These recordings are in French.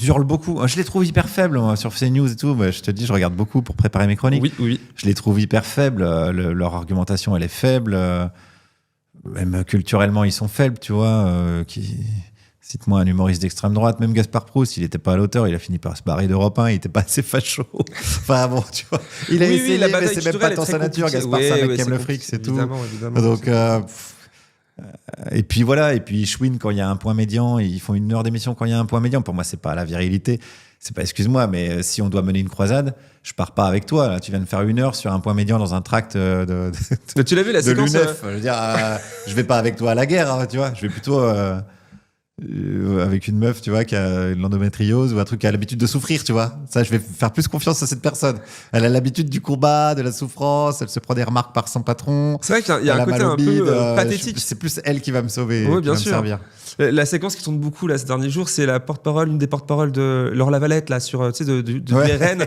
hurlent beaucoup. Je les trouve hyper faibles, moi, sur CNews et tout. Je te dis, je regarde beaucoup pour préparer mes chroniques. Oui. Je les trouve hyper faibles. Leur argumentation, elle est faible. Même culturellement, ils sont faibles, tu vois. Cite-moi un humoriste d'extrême droite. Même Gaspard Proust, il n'était pas à l'auteur. Il a fini par se barrer d'Europe 1. Il n'était pas assez facho. Enfin bon, tu vois. Il a essayé, mais c'est même pas dans sa nature. Gaspard, c'est un mec qui aime le fric, c'est tout. Évidemment. Donc... et puis voilà, et puis Chouine, quand il y a un point médian, ils font 1 heure d'émission quand il y a un point médian. Pour moi, c'est pas la virilité. C'est pas, excuse-moi, mais si on doit mener une croisade, je pars pas avec toi. Là. Tu viens de faire 1 heure sur un point médian dans un tract tu l'as vu, la de séquence l'UNEF. Je veux dire, je vais pas avec toi à la guerre, hein, tu vois. Je vais plutôt avec une meuf, tu vois, qui a une endométriose ou un truc qui a l'habitude de souffrir, tu vois. Ça, je vais faire plus confiance à cette personne. Elle a l'habitude du combat, de la souffrance, elle se prend des remarques par son patron. C'est vrai qu'il y a un côté un peu pathétique. C'est plus elle qui va me sauver, oui, qui bien va sûr. me servir. La séquence qui tourne beaucoup là ces derniers jours, c'est une des porte-paroles de Laure Lavalette là sur du RN.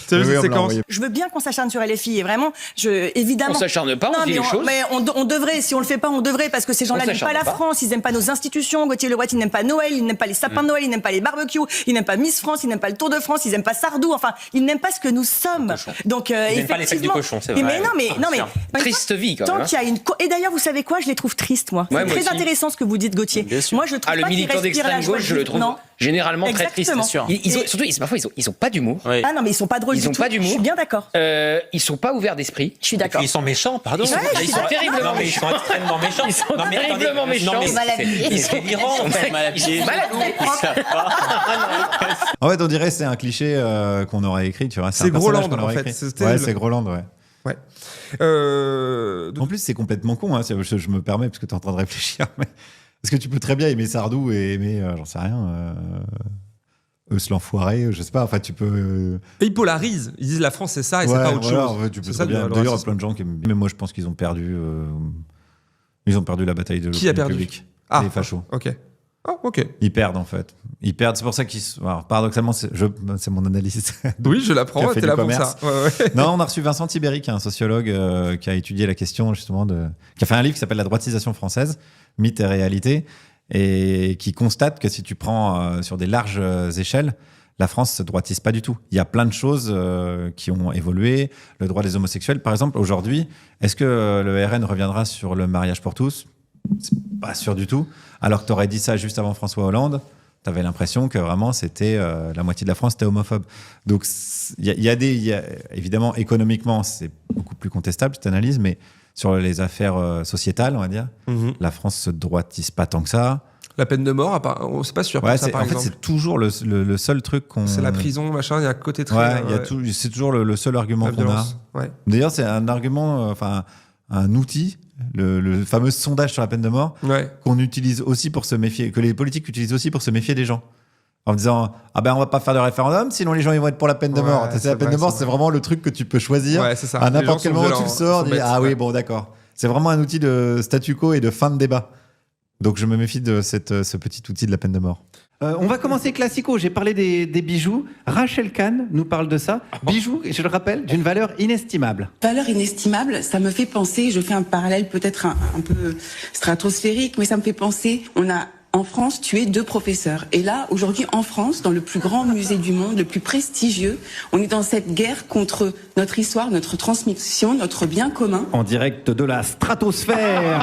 Tu as vu cette séquence? Je veux bien qu'on s'acharne sur LFI et vraiment, évidemment. On s'acharne pas, on dit les choses. Mais on devrait, si on le fait pas, on devrait parce que ces gens-là n'aiment pas la France, ils n'aiment pas nos institutions. Gauthier Leroy, ils n'aiment pas Noël, ils n'aiment pas les sapins de Noël, ils n'aiment pas les barbecues, ils n'aiment pas Miss France, ils n'aiment pas le Tour de France, ils n'aiment pas Sardou. Enfin, ils n'aiment pas ce que nous sommes. Donc ils n'aiment pas les fêtes du cochon, c'est vrai. Mais non, triste vie quand même. Tant qu'il y a et d'ailleurs, vous savez quoi, je les trouve tristes, moi. C'est très intéressant ce que vous dites, Gauthier. Moi, je trouve le militant d'extrême gauche, je le trouve généralement très triste, c'est sûr. Surtout, parfois, ils ont pas d'humour. Ah non, mais ils sont pas drôles du tout. Ils ont pas d'humour. Je suis bien d'accord. Ils sont pas ouverts d'esprit. Je suis d'accord. Ils sont méchants, pardon. Ils sont terriblement méchants. Ils sont extrêmement méchants. Ils sont terriblement méchants. Ils sont délirants, en fait. Ils sont malades. En fait, on dirait que c'est un cliché qu'on aurait écrit, tu vois. C'est Groland, en fait. Ouais, c'est Groland, ouais. Ouais. En plus, c'est complètement con, hein. Je me permets, parce que tu es en train de réfléchir. Mais... Parce que tu peux très bien aimer Sardou et aimer, j'en sais rien, Eus l'enfoiré, je sais pas, enfin, tu peux... Et ils polarisent. Ils disent la France, c'est ça et c'est pas autre chose. En fait, tu peux très bien. D'ailleurs, il y a plein de gens qui aiment... Mais moi, je pense qu'ils ont perdu... Ils ont perdu la bataille de l'opinion publique. Les fachos. Ok. Ah, ok. Ils perdent, en fait. Ils perdent, c'est pour ça qu'ils... Alors, paradoxalement, c'est mon analyse. Oui, je l'apprends, t'es là pour ça. Ouais. Non, on a reçu Vincent Tiberi, qui est un sociologue qui a étudié la question, justement, qui a fait un livre qui s'appelle La droitisation française, mythe et réalité, et qui constate que si tu prends sur des larges échelles, la France se droitise pas du tout. Il y a plein de choses qui ont évolué. Le droit des homosexuels, par exemple, aujourd'hui, est-ce que le RN reviendra sur le mariage pour tous ? C'est pas sûr du tout. Alors que tu aurais dit ça juste avant François Hollande, tu avais l'impression que vraiment c'était la moitié de la France était homophobe. Donc il y a évidemment économiquement c'est beaucoup plus contestable cette analyse, mais sur les affaires sociétales, on va dire, la France se droitise pas tant que ça. La peine de mort, c'est pas sûr. Ouais, ça, par exemple. Fait, c'est toujours le seul truc qu'on. C'est la prison, machin. Il y a un côté très. Ouais, c'est toujours le seul argument qu'on a. Ouais. D'ailleurs, c'est un argument, un outil. Le fameux sondage sur la peine de mort qu'on utilise aussi pour se méfier, que les politiques utilisent aussi pour se méfier des gens, en disant on va pas faire de référendum sinon les gens ils vont être pour la peine de mort. La peine de mort c'est vraiment le truc que tu peux choisir à n'importe quel moment tu le sors, oui bon d'accord, c'est vraiment un outil de statu quo et de fin de débat. Donc je me méfie de ce petit outil de la peine de mort. On va commencer classico. J'ai parlé des bijoux. Rachel Kahn nous parle de ça. Bijoux, je le rappelle, d'une valeur inestimable. Valeur inestimable, ça me fait penser, je fais un parallèle peut-être un peu stratosphérique, mais ça me fait penser, on a en France tué 2 professeurs. Et là, aujourd'hui, en France, dans le plus grand musée du monde, le plus prestigieux, on est dans cette guerre contre notre histoire, notre transmission, notre bien commun. En direct de la stratosphère.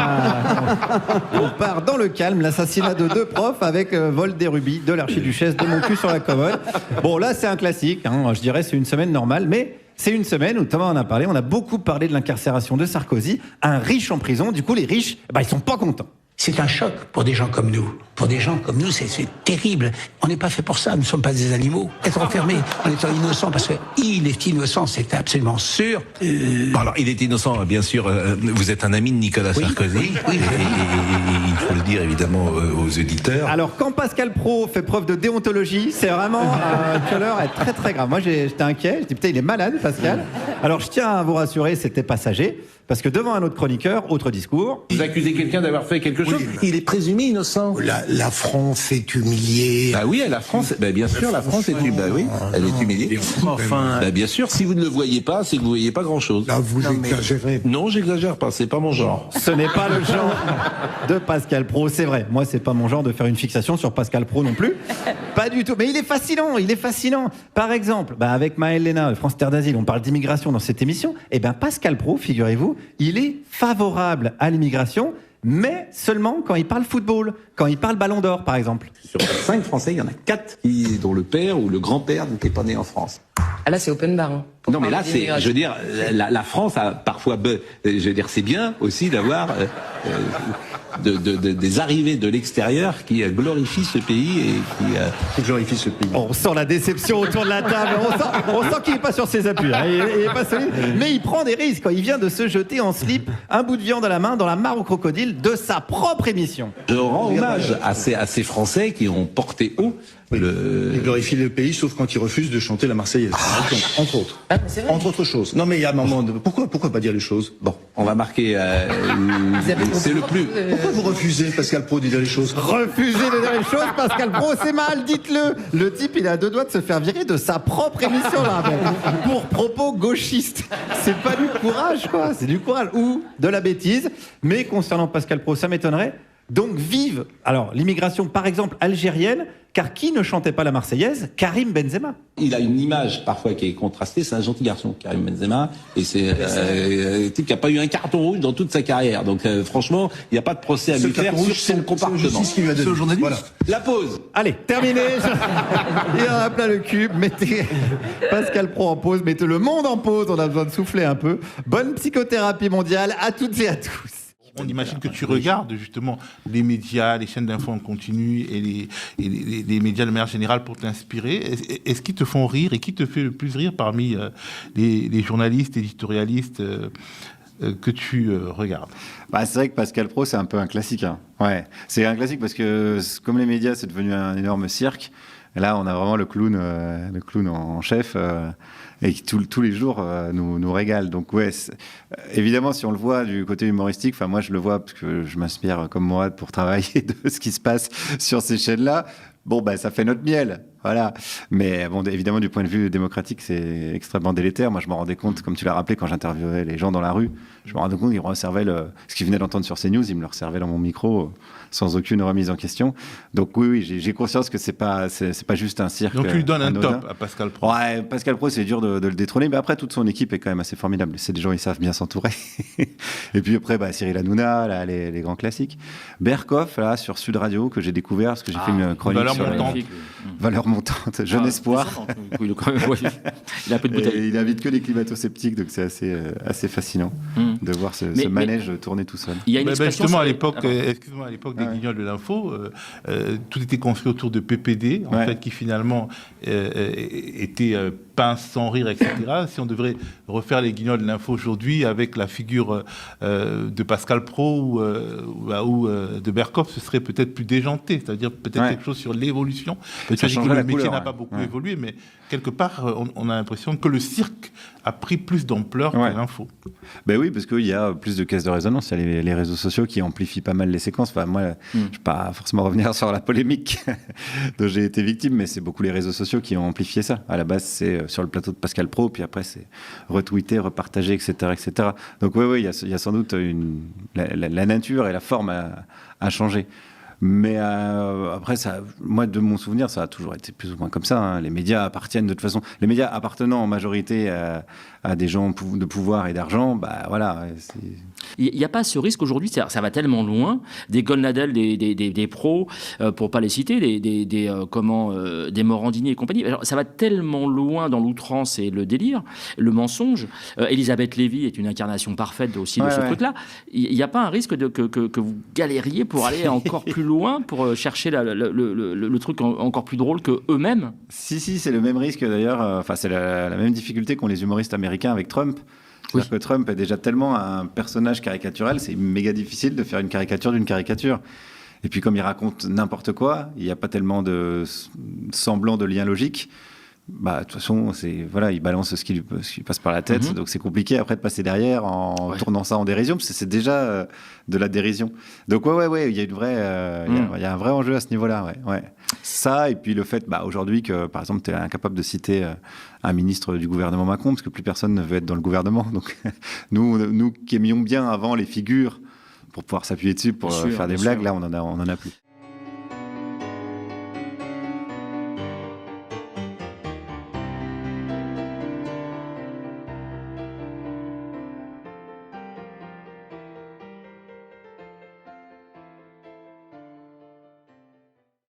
On part dans le calme, l'assassinat de 2 profs avec vol des rubis de l'archiduchesse de mon cul sur la commode. Bon, là, c'est un classique, hein, je dirais c'est une semaine normale, mais... C'est une semaine où Thomas en a parlé, on a beaucoup parlé de l'incarcération de Sarkozy, un riche en prison, du coup les riches, ils sont pas contents. C'est un choc pour des gens comme nous. Pour des gens comme nous, c'est terrible. On n'est pas fait pour ça, nous ne sommes pas des animaux. Être enfermé en étant innocent, parce qu'il est innocent, c'est absolument sûr. Bon, alors, il est innocent, bien sûr. Vous êtes un ami de Nicolas Sarkozy. Oui. Et il faut le dire, évidemment, aux auditeurs. Alors, quand Pascal Praud fait preuve de déontologie, c'est vraiment que l'heure est très très grave. Moi, j'étais inquiet. Je dis, putain, il est malade, Pascal. Alors, je tiens à vous rassurer, c'était passager. parce que devant un autre chroniqueur, autre discours. Vous accusez quelqu'un d'avoir fait quelque chose, il est présumé innocent. La France est humiliée. Bah oui, la France, bien sûr, la France est humiliée. Bah oui, elle est humiliée. Enfin, bien sûr, si vous ne le voyez pas, c'est que vous voyez pas grand-chose. Là, vous exagérez. Non, j'exagère pas, c'est pas mon genre. Ce n'est pas le genre de Pascal Praud, c'est vrai. Moi, c'est pas mon genre de faire une fixation sur Pascal Praud non plus. Pas du tout. Mais il est fascinant. Par exemple, avec Maëlle Léna, France Terre d'Asile, on parle d'immigration dans cette émission. Eh bien, Pascal Praud, figurez-vous, il est favorable à l'immigration, mais seulement quand il parle football, quand il parle Ballon d'Or, par exemple. Sur 5 Français, il y en a 4 dont le père ou le grand-père n'était pas né en France. Ah là, c'est open bar. Hein. Non, mais là, je veux dire, la France a parfois, c'est bien aussi d'avoir des arrivées de l'extérieur qui glorifient ce pays et qui glorifient ce pays. On sent la déception autour de la table. On sent qu'il n'est pas sur ses appuis. Hein. Il est pas solide, mais il prend des risques. Il vient de se jeter en slip, un bout de viande à la main, dans la mare au crocodile de sa propre émission. Je rends hommage à ces Français qui ont porté haut. Il glorifie le pays, sauf quand il refuse de chanter la Marseillaise. Entre autres. Entre autres choses. Non, mais il y a un moment de... Pourquoi pas dire les choses? Bon, on va marquer... c'est le plus... Pourquoi vous refusez, Pascal Praud, de dire les choses? Refusez de dire les choses, Pascal Praud, c'est mal, dites-le. Le type, il a 2 doigts de se faire virer de sa propre émission, là, pour propos gauchistes. C'est pas du courage, quoi. C'est du courage. Ou de la bêtise. Mais concernant Pascal Praud, ça m'étonnerait. Donc vive, alors l'immigration par exemple algérienne, car qui ne chantait pas la Marseillaise? Karim Benzema. Il a une image parfois qui est contrastée, c'est un gentil garçon, Karim Benzema, et c'est un type qui n'a pas eu un carton rouge dans toute sa carrière. Donc franchement, il n'y a pas de procès à lui faire sur son comportement. Ce journaliste. Voilà. La pause. Allez, terminé. Il en a plein le cul. Mettez Pascal Praud en pause, mettez le monde en pause, on a besoin de souffler un peu. Bonne psychothérapie mondiale à toutes et à tous. On imagine que tu regardes justement les médias, les chaînes d'infos en continu et les médias de manière générale pour t'inspirer. Est-ce qu'ils te font rire et qui te fait le plus rire parmi les journalistes, éditorialistes que tu regardes? C'est vrai que Pascal Praud, c'est un peu un classique. Hein. Ouais, c'est un classique parce que comme les médias, c'est devenu un énorme cirque. Et là, on a vraiment le clown en chef. Et qui tous les jours nous régale. Donc ouais, évidemment, si on le voit du côté humoristique, moi je le vois parce que je m'inspire comme Mourad pour travailler de ce qui se passe sur ces chaînes-là. Bon, ça fait notre miel, voilà. Mais bon, évidemment, du point de vue démocratique, c'est extrêmement délétère. Moi, je m'en rendais compte, comme tu l'as rappelé, quand j'interviewais les gens dans la rue, je me rendais compte qu'ils me resservaient ce qu'ils venaient d'entendre sur CNews, ils me le resservaient dans mon micro sans aucune remise en question. Donc oui, j'ai conscience que c'est pas juste un cirque. Donc tu lui donnes un anodin. top à Pascal Praud. Ouais, Pascal Praud, c'est dur de le détrôner, mais après, toute son équipe est quand même assez formidable. C'est des gens, ils savent bien s'entourer. Et puis après, Cyril Hanouna, là, les grands classiques. Berkoff, là, sur Sud Radio, que j'ai découvert, parce que j'ai fait une chronique sur Valeur montante, jeune espoir. Il a un peu de bouteille. Il invite que les climato-sceptiques, donc c'est assez fascinant de voir ce manège tourner tout seul. Il y a une expression justement, à l'époque des Guignols de l'info, tout était construit autour de PPD, en fait, qui finalement était peint sans rire, etc. Si on devrait refaire les Guignols de l'info aujourd'hui avec la figure de Pascal Praud ou de Berkoff, ce serait peut-être plus déjanté, c'est-à-dire peut-être quelque chose sur l'évolution. Peut-être que le métier n'a pas beaucoup évolué, mais quelque part, on a l'impression que le cirque a pris plus d'ampleur que l'info. Oui, parce qu'il y a plus de caisses de résonance. Il y a les réseaux sociaux qui amplifient pas mal les séquences. Moi, je ne vais pas forcément revenir sur la polémique dont j'ai été victime, mais c'est beaucoup les réseaux sociaux qui ont amplifié ça. À la base, c'est sur le plateau de Pascal Praud, puis après, c'est retweeté, repartagé, etc. etc. Donc il y a sans doute la nature et la forme à changer. Mais après, moi, de mon souvenir, ça a toujours été plus ou moins comme ça. Hein. Les médias appartiennent de toute façon. Les médias appartenant en majorité à des gens de pouvoir et d'argent, voilà. Il n'y a pas ce risque aujourd'hui, ça va tellement loin, des Golnadel, des pros, pour pas les citer, des Morandini et compagnie. Alors, ça va tellement loin dans l'outrance et le délire, le mensonge. Elisabeth Lévy est une incarnation parfaite aussi de ce truc-là. Il n'y a pas un risque que vous galériez pour aller encore plus loin, pour chercher le truc encore plus drôle qu'eux-mêmes? Si, c'est le même risque d'ailleurs. C'est la même difficulté qu'ont les humoristes américains avec Trump. C'est-à-dire que Trump est déjà tellement un personnage caricatural, c'est méga difficile de faire une caricature d'une caricature. Et puis comme il raconte n'importe quoi, il n'y a pas tellement de semblant de lien logique. Bah, de toute façon, il balance ce qui lui passe par la tête, donc c'est compliqué après de passer derrière en tournant ça en dérision, parce que c'est déjà de la dérision. Donc il y a une vraie, il y a un vrai enjeu à ce niveau-là, ouais. Ça, et puis le fait, aujourd'hui que, par exemple, tu es incapable de citer un ministre du gouvernement Macron, parce que plus personne ne veut être dans le gouvernement. Donc, nous qui aimions bien avant les figures pour pouvoir s'appuyer dessus, pour faire des blagues, là, on en a plus.